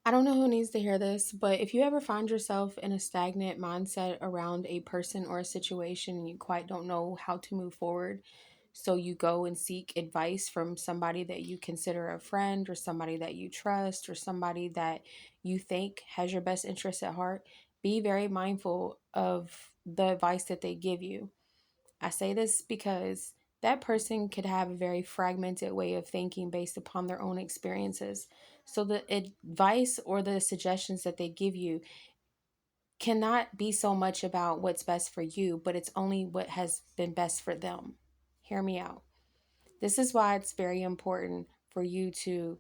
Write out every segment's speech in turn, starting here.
I don't know who needs to hear this, but if you ever find yourself in a stagnant mindset around a person or a situation and you quite don't know how to move forward, so you go and seek advice from somebody that you consider a friend or somebody that you trust or somebody that you think has your best interest at heart, be very mindful of the advice that they give you. I say this because that person could have a very fragmented way of thinking based upon their own experiences. So the advice or the suggestions that they give you cannot be so much about what's best for you, but it's only what has been best for them. Hear me out. This is why it's very important for you to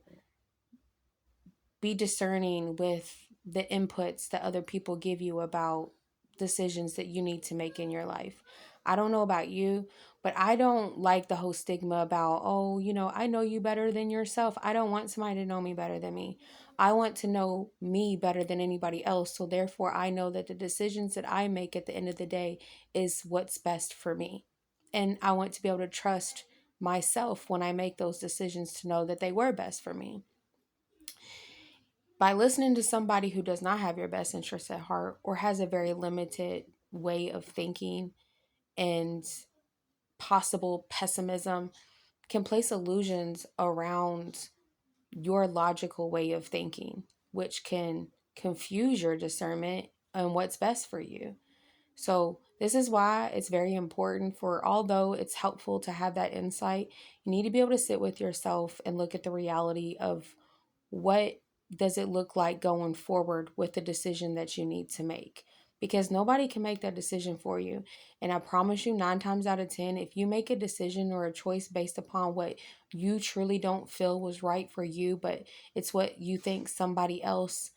be discerning with the inputs that other people give you about decisions that you need to make in your life. I don't know about you, but I don't like the whole stigma about, oh, I know you better than yourself. I don't want somebody to know me better than me. I want to know me better than anybody else. So therefore, I know that the decisions that I make at the end of the day is what's best for me. And I want to be able to trust myself when I make those decisions to know that they were best for me. By listening to somebody who does not have your best interests at heart or has a very limited way of thinking and possible pessimism can place illusions around your logical way of thinking, which can confuse your discernment on what's best for you. So, this is why it's very important for, although it's helpful to have that insight, you need to be able to sit with yourself and look at the reality of what does it look like going forward with the decision that you need to make, because nobody can make that decision for you. And I promise you, 9 times out of 10, if you make a decision or a choice based upon what you truly don't feel was right for you, but it's what you think somebody else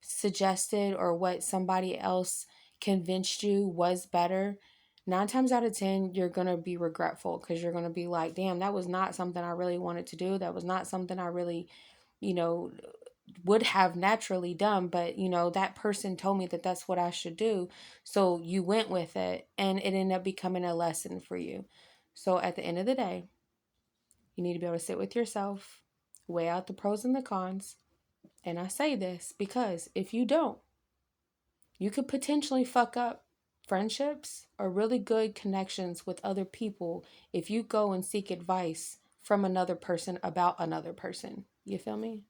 suggested or what somebody else convinced you was better, 9 times out of 10, you're going to be regretful because you're going to be like, damn, that was not something I really wanted to do. That was not something I really, you know, would have naturally done. But, that person told me that that's what I should do. So you went with it and it ended up becoming a lesson for you. So at the end of the day, you need to be able to sit with yourself, weigh out the pros and the cons. And I say this because if you don't, you could potentially fuck up friendships or really good connections with other people if you go and seek advice from another person about another person. You feel me?